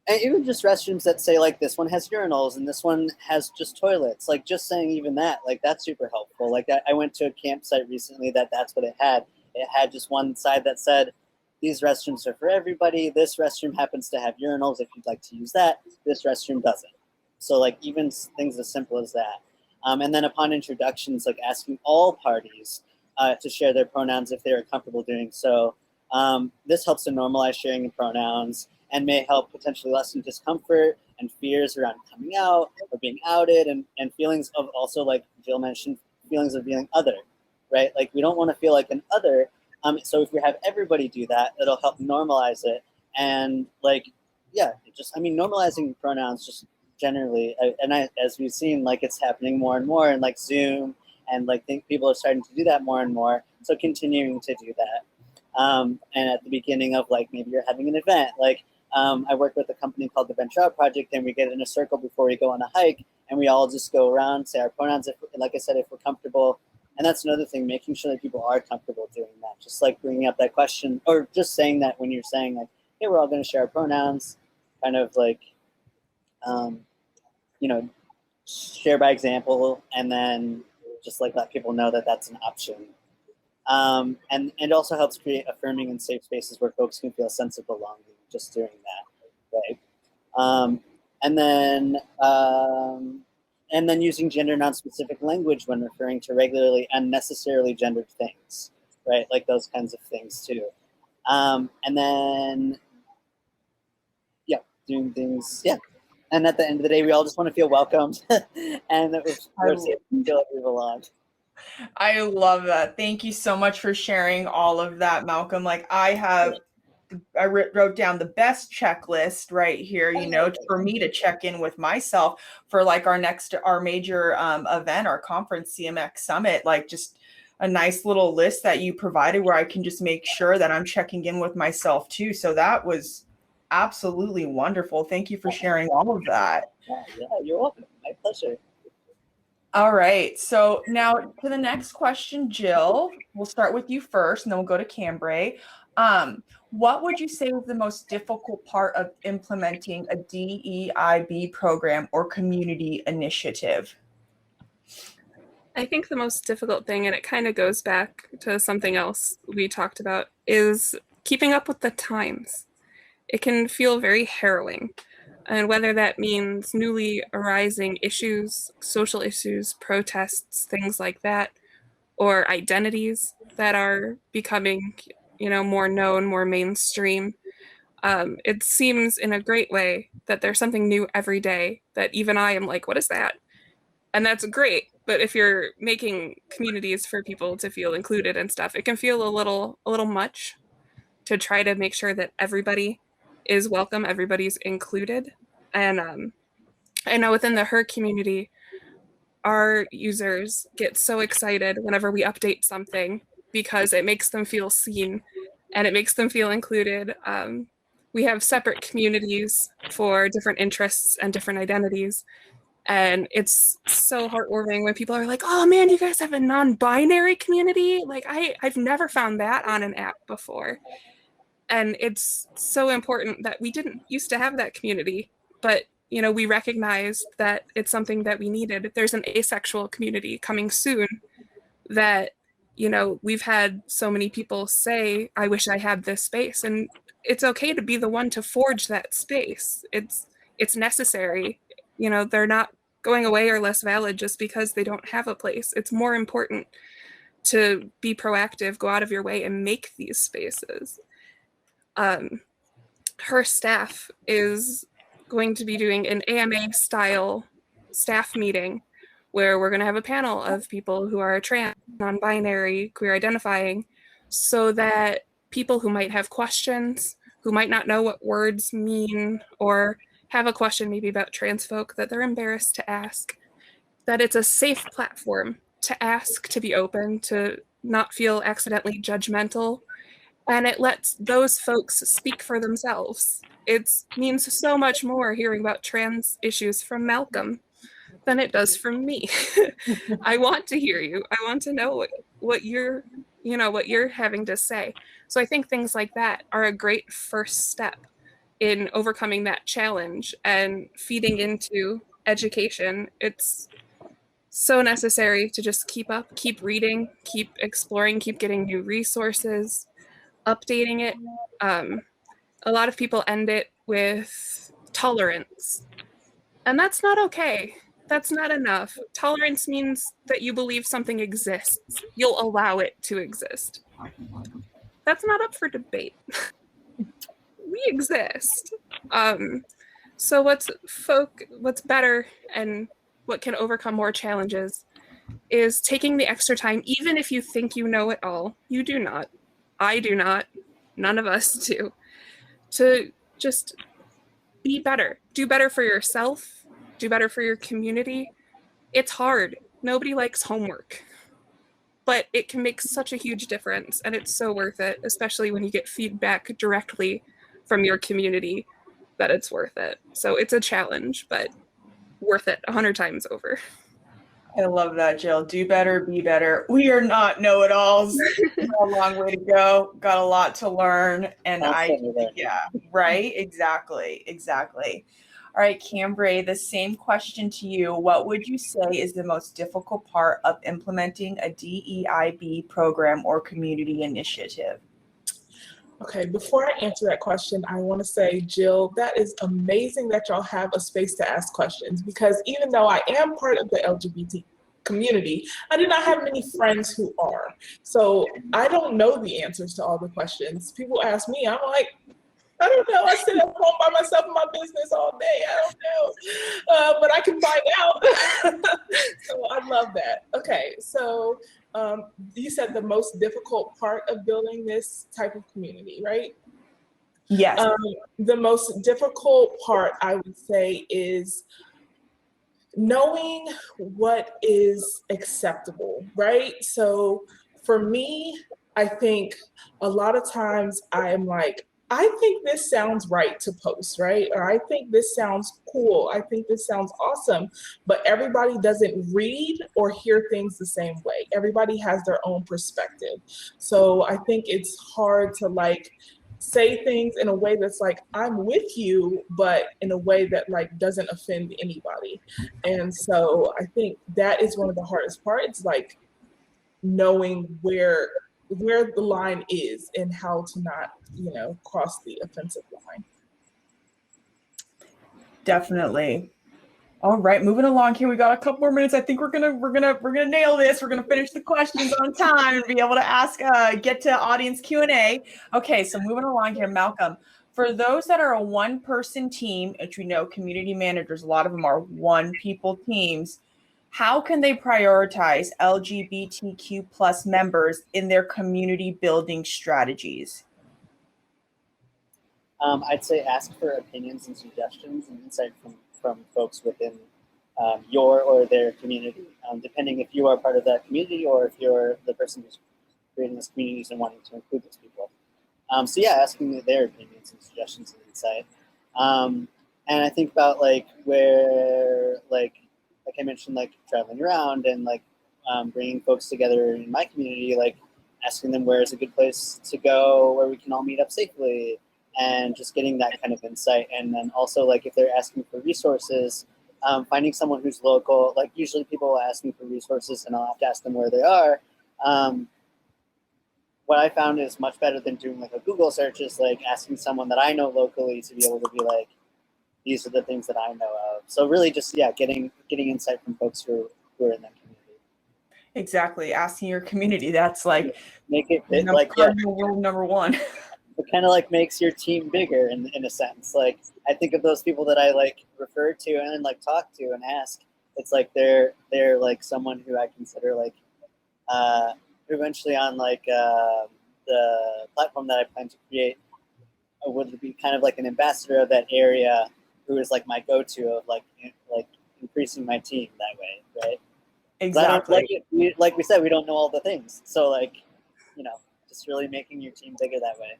And even just restrooms that say like this one has urinals and this one has just toilets, like just saying even that, like that's super helpful. Like I went to a campsite recently that's what it had. It had just one side that said, these restrooms are for everybody. This restroom happens to have urinals if you'd like to use that. This restroom doesn't. So like even things as simple as that. And then upon introductions, like asking all parties to share their pronouns if they are comfortable doing so. This helps to normalize sharing the pronouns and may help potentially lessen discomfort and fears around coming out or being outed, and feelings of also, like Jill mentioned, feelings of being other, right? Like we don't want to feel like an other. So if we have everybody do that, it'll help normalize it. And like, yeah, normalizing pronouns just generally, as we've seen, like it's happening more and more, and like Zoom, and like think people are starting to do that more and more. So continuing to do that. And at the beginning of like, maybe you're having an event, like I work with a company called the Venture Out Project, and we get in a circle before we go on a hike, and we all just go around, say our pronouns, if, like I said, if we're comfortable. And that's another thing, making sure that people are comfortable doing that. Just like bringing up that question, or just saying that when you're saying like, hey, we're all going to share our pronouns, kind of like, share by example, and then just like let people know that that's an option. And it also helps create affirming and safe spaces where folks can feel a sense of belonging just doing that, right? And then using gender non-specific language when referring to regularly unnecessarily gendered things, right? Like those kinds of things too. And then, yeah, doing things, yeah. And at the end of the day, we all just want to feel welcomed and that we're safe to feel like we belong. I love that. Thank you so much for sharing all of that, Malcolm. Like I wrote down the best checklist right here, for me to check in with myself for like our major event, our conference, Cmx Summit, like just a nice little list that you provided where I can just make sure that I'm checking in with myself too. So that was absolutely wonderful. Thank you for sharing all of that. Yeah, you're welcome. My pleasure. All right. So now to the next question, Jill. We'll start with you first, and then we'll go to Kambre. What would you say is the most difficult part of implementing a DEIB program or community initiative? I think the most difficult thing, and it kind of goes back to something else we talked about, is keeping up with the times. It can feel very harrowing. And whether that means newly arising issues, social issues, protests, things like that, or identities that are becoming, more known, more mainstream. It seems in a great way that there's something new every day that even I am like, what is that? And that's great. But if you're making communities for people to feel included and stuff, it can feel a little much to try to make sure that everybody is welcome, everybody's included. And I know within the Her community, our users get so excited whenever we update something because it makes them feel seen and it makes them feel included. We have separate communities for different interests and different identities. And it's so heartwarming when people are like, oh man, you guys have a non-binary community? Like I've never found that on an app before. And it's so important that we didn't used to have that community, but you know, we recognized that it's something that we needed. There's an asexual community coming soon that, you know, we've had so many people say, I wish I had this space. And it's okay to be the one to forge that space. It's necessary. You know, they're not going away or less valid just because they don't have a place. It's more important to be proactive, go out of your way and make these spaces. Her staff is going to be doing an AMA style staff meeting where we're going to have a panel of people who are trans, non-binary, queer identifying, so that people who might have questions, who might not know what words mean, or have a question maybe about trans folk that they're embarrassed to ask, that it's a safe platform to ask, to be open, to not feel accidentally judgmental. And it lets those folks speak for themselves. It means so much more hearing about trans issues from Malcolm than it does from me. I want to hear you. I want to know what you're having to say. So I think things like that are a great first step in overcoming that challenge and feeding into education. It's so necessary to just keep up, keep reading, keep exploring, keep getting new resources, updating it. A lot of people end it with tolerance, and that's not okay. That's not enough. Tolerance means that you believe something exists. You'll allow it to exist. That's not up for debate. We exist. So what's better and what can overcome more challenges is taking the extra time, even if you think you know it all. You do not. I do not. None of us do. To just be better. Do better for yourself. Do better for your community. It's hard. Nobody likes homework. But it can make such a huge difference, and it's so worth it, especially when you get feedback directly from your community that it's worth it. So it's a challenge, but worth it 100 times over. I love that, Jill. Do better, be better. We are not know-it-alls. Got a long way to go. Got a lot to learn. And right? Exactly. All right, Kambre, the same question to you. What would you say is the most difficult part of implementing a DEIB program or community initiative? Okay, before I answer that question, I want to say, Jill, that is amazing that y'all have a space to ask questions, because even though I am part of the LGBT community, I do not have many friends who are. So I don't know the answers to all the questions. People ask me, I'm like, I don't know. I sit at home by myself in my business all day. I don't know, but I can find out. So I love that. Okay, so you said the most difficult part of building this type of community, right? Yes. The most difficult part, I would say, is knowing what is acceptable, right? So for me, I think a lot of times I'm like, I think this sounds right to post, right? Or I think this sounds cool. I think this sounds awesome. But everybody doesn't read or hear things the same way. Everybody has their own perspective. So I think it's hard to like say things in a way that's like, I'm with you, but in a way that like doesn't offend anybody. And so I think that is one of the hardest parts, like knowing where the line is and how to not, cross the offensive line. Definitely. All right, moving along here. We got a couple more minutes. I think we're gonna nail this. We're gonna finish the questions on time and be able to ask, get to audience Q&A. Okay, so moving along here, Malcolm. For those that are a one-person team, which we know community managers, a lot of them are one-people teams, how can they prioritize LGBTQ plus members in their community building strategies? I'd say ask for opinions and suggestions and insight from folks within your or their community, depending if you are part of that community or if you're the person who's creating those communities and wanting to include those people. So yeah, asking their opinions and suggestions and insight. And I think about like where like like I mentioned, like traveling around and like bringing folks together in my community, like asking them where is a good place to go, where we can all meet up safely, and just getting that kind of insight. And then also, like if they're asking for resources, finding someone who's local. Like usually people will ask me for resources and I'll have to ask them where they are. What I found is much better than doing like a Google search is like asking someone that I know locally to be able to be like, these are the things that I know of. So really just, yeah, getting insight from folks who are in that community. Exactly. Asking your community. That's like make it rule number one. It kind of like makes your team bigger in a sense. Like I think of those people that I like refer to and like talk to and ask. It's like they're like someone who I consider like eventually on like the platform that I plan to create would be kind of like an ambassador of that area who is like my go-to of like increasing my team that way, right? Exactly. Like we said, we don't know all the things. So like, just really making your team bigger that way.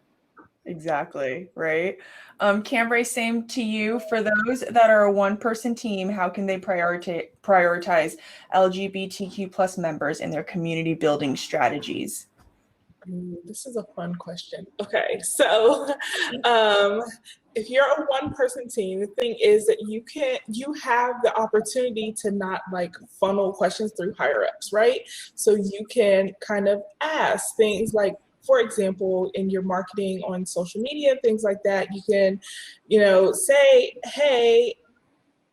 Exactly. Right. Kambre, same to you. For those that are a one-person team, how can they prioritize LGBTQ plus members in their community building strategies? Ooh, this is a fun question. Okay, so if you're a one-person team, the thing is that you have the opportunity to not like funnel questions through higher ups, right? So you can kind of ask things like, for example, in your marketing on social media, things like that, you can, say, hey,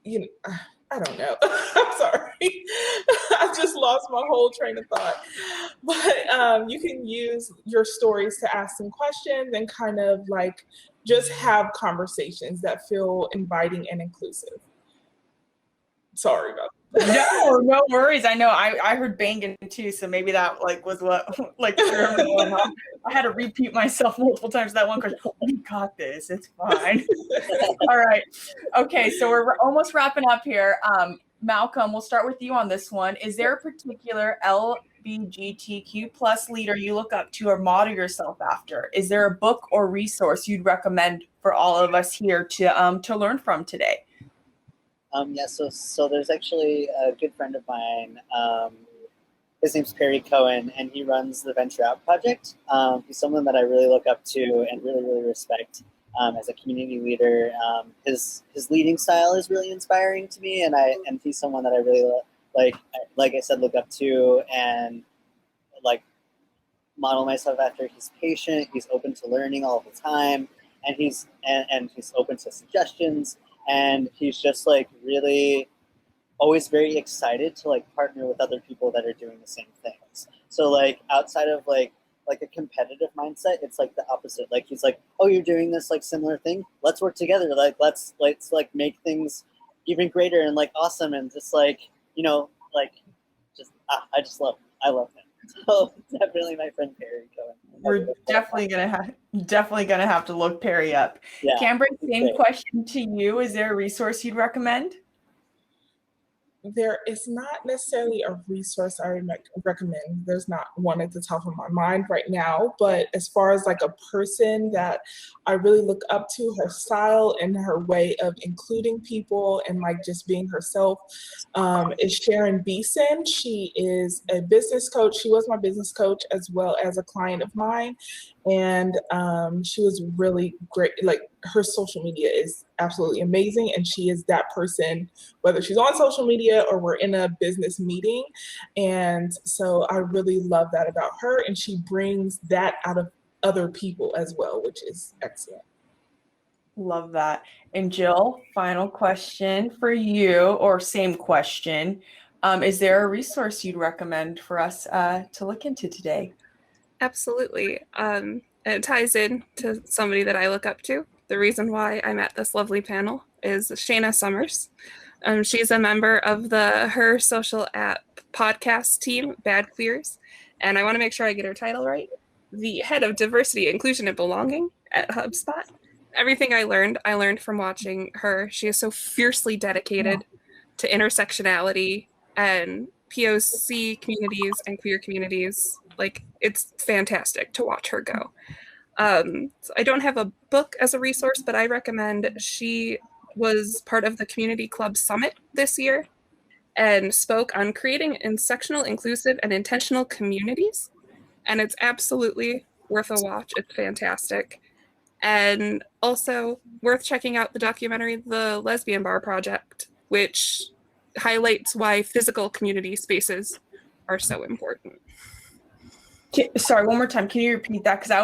I don't know. I'm sorry. I just lost my whole train of thought. But you can use your stories to ask some questions and kind of like just have conversations that feel inviting and inclusive. Sorry about that. No worries. I know I heard banging too, so maybe that like was what like threw everyone off. I had to repeat myself multiple times that one question. We got this. It's fine. All right. Okay, so we're almost wrapping up here. Malcolm, we'll start with you on this one. Is there a particular LBGTQ plus leader you look up to or model yourself after? Is there a book or resource you'd recommend for all of us here to learn from today? Yeah, so there's actually a good friend of mine. His name's Perry Cohen, and he runs the Venture Out Project. He's someone that I really look up to and really, really respect as a community leader. His leading style is really inspiring to me, and he's someone that I really like I said, look up to and like model myself after. He's patient. He's open to learning all the time, and he's open to suggestions. And he's just like really always very excited to like partner with other people that are doing the same things. So like outside of like a competitive mindset, it's like the opposite. Like he's like, oh, you're doing this like similar thing. Let's work together. Like let's like make things even greater and like awesome and just like I love him. So definitely my friend Perry Cohen. We're definitely gonna have to look Perry up. Yeah. Kambre, same question to you. Is there a resource you'd recommend? There is not necessarily a resource I would recommend. There's not one at the top of my mind right now, but as far as like a person that I really look up to, her style and her way of including people and like just being herself, is Sharon Beeson. She is a business coach. She was my business coach as well as a client of mine. And she was really great. Like her social media is absolutely amazing. And she is that person, whether she's on social media or we're in a business meeting. And so I really love that about her. And she brings that out of other people as well, which is excellent. Love that. And Jill, final question for you, or same question. Is there a resource you'd recommend for us to look into today? Absolutely. It ties in to somebody that I look up to. The reason why I'm at this lovely panel is Shayna Summers. She's a member of the Her Social App podcast team, Bad Queers. And I want to make sure I get her title right. The head of diversity, inclusion, and belonging at HubSpot. Everything I learned from watching her. She is so fiercely dedicated to intersectionality and POC communities and queer communities. Like, it's fantastic to watch her go. So I don't have a book as a resource, but I recommend, she was part of the Community Club Summit this year. and spoke on creating intersectional, inclusive, and intentional communities. And it's absolutely worth a watch. It's fantastic. And also worth checking out the documentary, The Lesbian Bar Project, which highlights why physical community spaces are so important. Sorry, one more time. Can you repeat that? Because I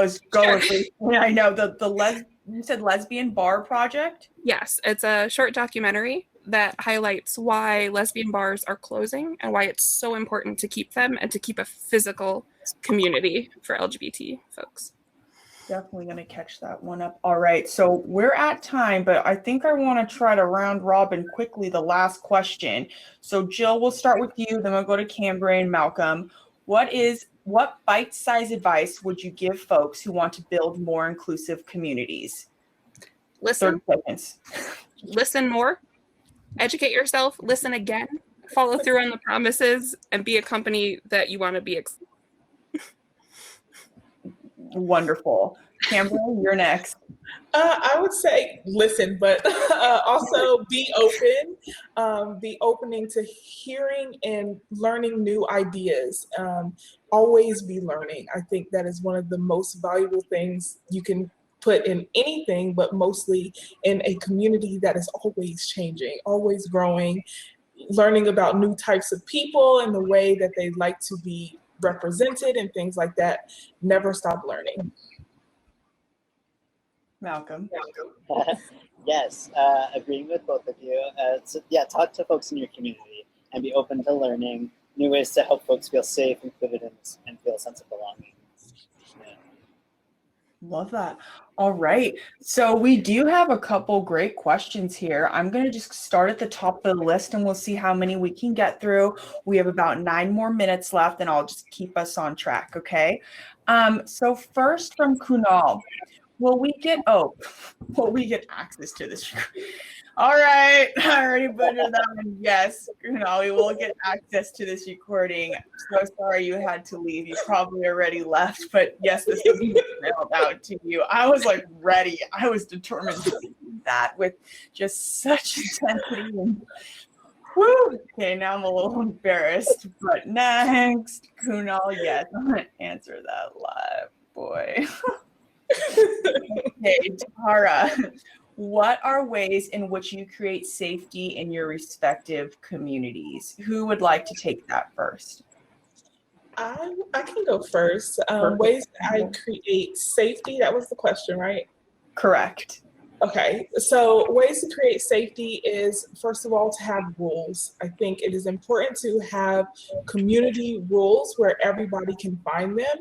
was going. Sure. I know you said Lesbian Bar Project? Yes, it's a short documentary that highlights why lesbian bars are closing and why it's so important to keep them and to keep a physical community for LGBT folks. Definitely going to catch that one up. All right, so we're at time, but I think I want to try to round robin quickly the last question. So Jill, we'll start with you, then we'll go to Kambre and Malcolm. What bite-sized advice would you give folks who want to build more inclusive communities? Listen. 30 seconds. Listen more. Educate yourself. Listen again. Follow through on the promises and be a company that you want to be. Wonderful. Kambre, you're next. I would say listen, but also be open, be opening to hearing and learning new ideas. Always be learning. I think that is one of the most valuable things you can put in anything, but mostly in a community that is always changing, always growing, learning about new types of people and the way that they like to be represented and things like that. Never stop learning. Malcolm. Yes, agreeing with both of you. Talk to folks in your community and be open to learning new ways to help folks feel safe, included, and feel a sense of belonging. Yeah. Love that. All right. So we do have a couple great questions here. I'm going to just start at the top of the list and we'll see how many we can get through. We have about 9 more minutes left and I'll just keep us on track. Okay. So first from Kunal, will we get access to this? All right. I already butchered that one. Yes, Kunal, we will get access to this recording. So sorry you had to leave. You probably already left, but yes, this will be mailed out to you. I was like ready. I was determined to do that with just such intensity. Woo! Okay, now I'm a little embarrassed, but next, Kunal, yes, I'm going to answer that live, boy. Okay, Tara. What are ways in which you create safety in your respective communities? Who would like to take that first? I can go first. Ways that I create safety, that was the question, right? Correct. Okay, so ways to create safety is, first of all, to have rules. I think it is important to have community rules where everybody can find them.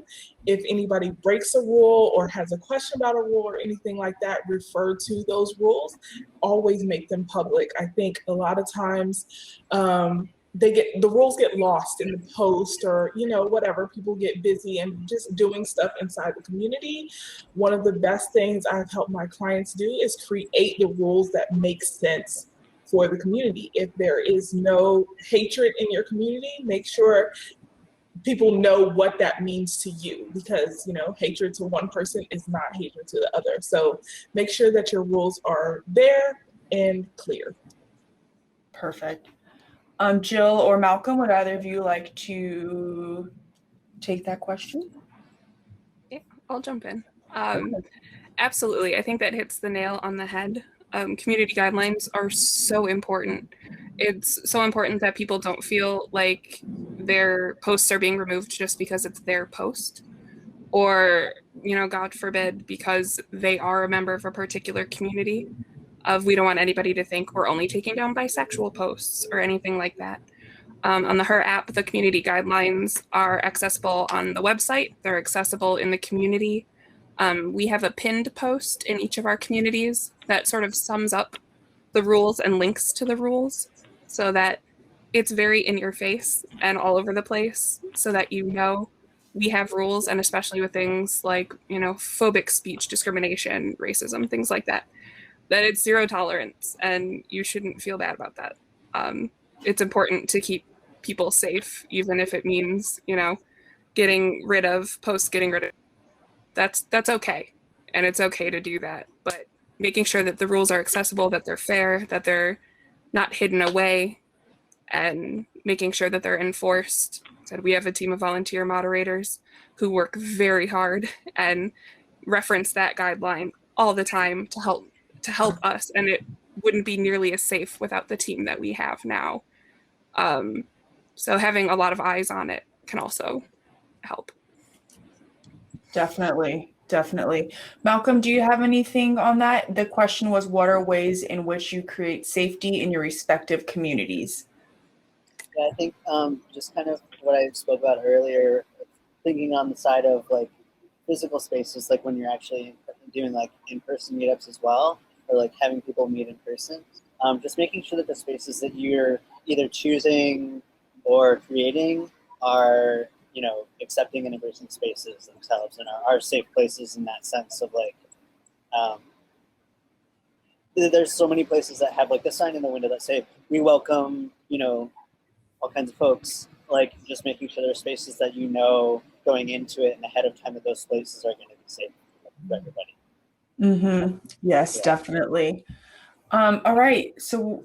If anybody breaks a rule or has a question about a rule or anything like that, refer to those rules. Always make them public. I think a lot of times the rules get lost in the post or, whatever. People get busy and just doing stuff inside the community. One of the best things I've helped my clients do is create the rules that make sense for the community. If there is no hatred in your community, make sure people know what that means to you, because, hatred to one person is not hatred to the other. So make sure that your rules are there and clear. Perfect. Jill or Malcolm, would either of you like to take that question? Yeah, I'll jump in. Absolutely. I think that hits the nail on the head. Community guidelines are so important. It's so important that people don't feel like their posts are being removed just because it's their post, or, God forbid, because they are a member of a particular community. We don't want anybody to think we're only taking down bisexual posts or anything like that. On the Her app, the community guidelines are accessible on the website. They're accessible in the community. We have a pinned post in each of our communities that sort of sums up the rules and links to the rules so that it's very in your face and all over the place, so that we have rules, and especially with things like, phobic speech, discrimination, racism, things like that, that it's zero tolerance and you shouldn't feel bad about that. It's important to keep people safe, even if it means, getting rid of posts, that's okay. And it's okay to do that, but making sure that the rules are accessible, that they're fair, that they're not hidden away, and making sure that they're enforced. So we have a team of volunteer moderators who work very hard and reference that guideline all the time to help us, and it wouldn't be nearly as safe without the team that we have now. So having a lot of eyes on it can also help. Definitely. Malcolm, do you have anything on that? The question was, what are ways in which you create safety in your respective communities? Yeah, I think just kind of what I spoke about earlier, thinking on the side of like physical spaces, like when you're actually doing like in-person meetups as well, or like having people meet in person, just making sure that the spaces that you're either choosing or creating are, you know, accepting and embracing spaces themselves and are safe places in that sense of like, there's so many places that have like the sign in the window that say, we welcome, you know, all kinds of folks, like just making sure there's spaces that you know going into it and ahead of time that those places are going to be safe for everybody. Mm-hmm. Yes, Yeah. definitely. All right, so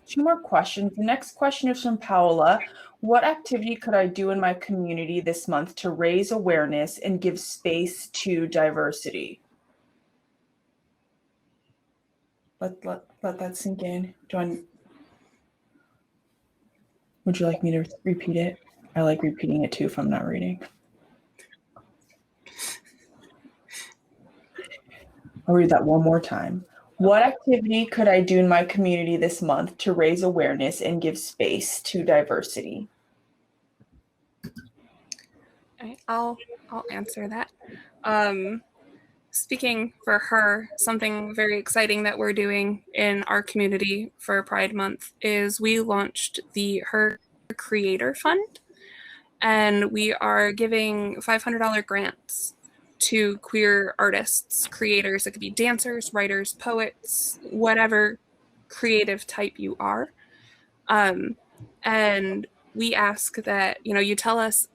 2 more questions. The next question is from Paola. What activity could I do in my community this month to raise awareness and give space to diversity? Let that sink in. Would you like me to repeat it? I like repeating it too if I'm not reading. I'll read that one more time. What activity could I do in my community this month to raise awareness and give space to diversity? I'll answer that. Speaking for her, something very exciting that we're doing in our community for Pride Month is we launched the Her Creator Fund, and we are giving $500 grants to queer artists, creators. It could be dancers, writers, poets, whatever creative type you are. And we ask that, you know, you tell us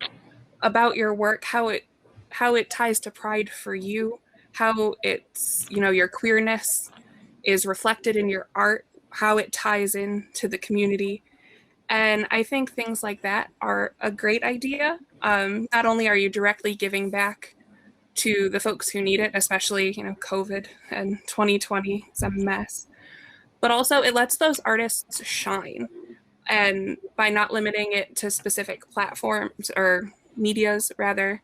about your work, how it ties to Pride for you, how it's, you know, your queerness is reflected in your art, how it ties in to the community. And I think things like that are a great idea. Not only are you directly giving back to the folks who need it, especially, you know, COVID and 2020 is a mess, but also it lets those artists shine. And by not limiting it to specific platforms or medias, rather,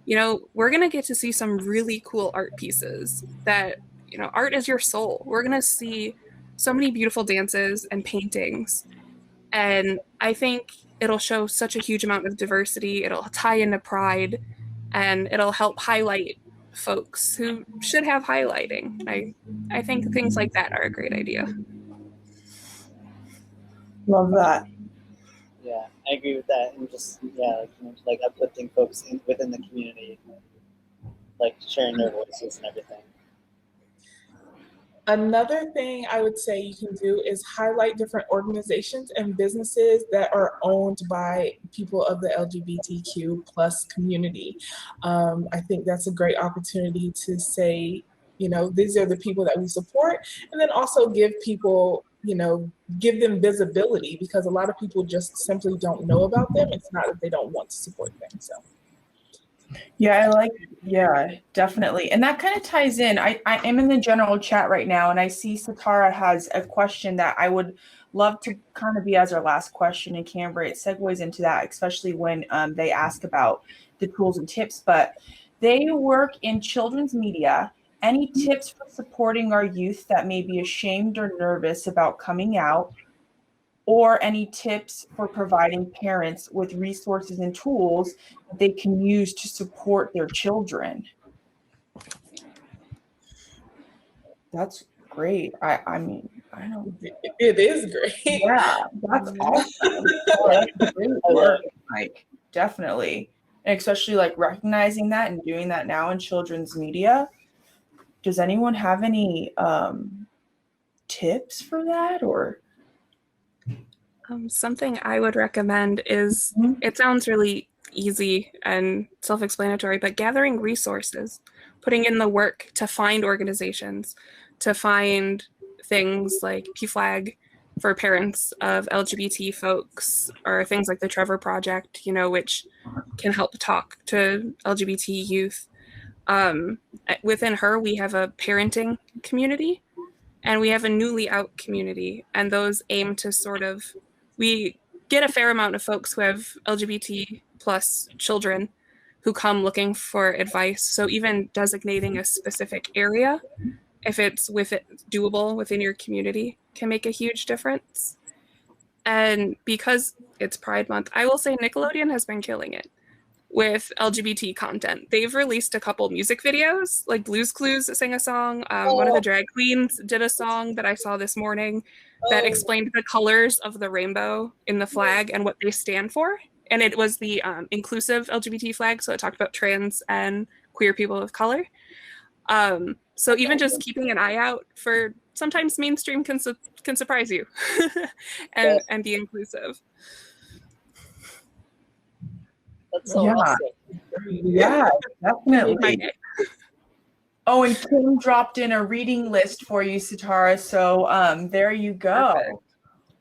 you know, we're going to get to see some really cool art pieces that, you know, art is your soul. We're going to see so many beautiful dances and paintings. And I think it'll show such a huge amount of diversity. It'll tie into Pride, and it'll help highlight folks who should have highlighting. I think things like that are a great idea. Love that. Yeah, I agree with that. And just, yeah, like uplifting folks within the community, like sharing their voices and everything. Another thing I would say you can do is highlight different organizations and businesses that are owned by people of the LGBTQ plus community. I think that's a great opportunity to say, you know, these are the people that we support, and then also give people, you know, give them visibility, because a lot of people just simply don't know about them. It's not that they don't want to support them. So. Yeah, definitely. And that kind of ties in. I am in the general chat right now, and I see Satara has a question that I would love to kind of be as our last question in Kambre. It segues into that, especially when they ask about the tools and tips. But they work in children's media. Any tips for supporting our youth that may be ashamed or nervous about coming out? Or any tips for providing parents with resources and tools that they can use to support their children? That's great. I mean, I don't. It is great. Yeah, that's awesome. Oh, that's great work. Like, definitely, and especially like recognizing that and doing that now in children's media. Does anyone have any tips for that, or? Something I would recommend is, it sounds really easy and self-explanatory, but gathering resources, putting in the work to find organizations, to find things like PFLAG, for parents of LGBT folks, or things like the Trevor Project, which can help talk to LGBT youth. Within her, we have a parenting community and we have a newly out community, and those aim to we get a fair amount of folks who have LGBT plus children who come looking for advice. So even designating a specific area, if it's doable within your community, can make a huge difference. And because it's Pride Month, I will say Nickelodeon has been killing it with LGBT content. They've released a couple music videos, like Blue's Clues sang a song. One of the drag queens did a song that I saw this morning that explained the colors of the rainbow in the flag and what they stand for. And it was the inclusive LGBT flag, so it talked about trans and queer people of color. So even just keeping an eye out for, sometimes mainstream can surprise you and be inclusive. That's so awesome. Yeah, definitely. Oh, and Kim dropped in a reading list for you, Sitara. So there you go. Perfect.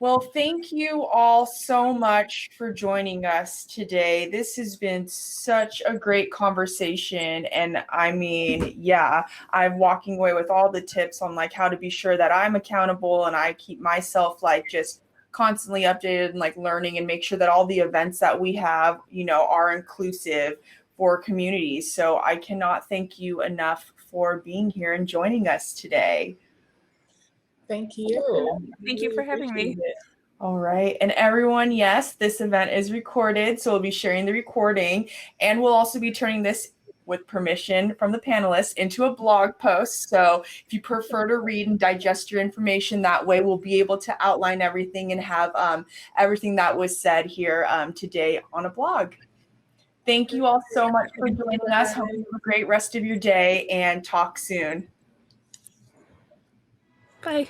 Well, thank you all so much for joining us today. This has been such a great conversation. And I mean, yeah, I'm walking away with all the tips on like how to be sure that I'm accountable and I keep myself like just constantly updated and like learning and make sure that all the events that we have, are inclusive for communities. So I cannot thank you enough for being here and joining us today. Thank you. Thank you for having me. All right. And everyone, yes, this event is recorded. So we'll be sharing the recording, and we'll also be turning this, with permission from the panelists, into a blog post. So if you prefer to read and digest your information that way, we'll be able to outline everything and have everything that was said here today on a blog. Thank you all so much for joining us. Hope you have a great rest of your day and talk soon. Bye.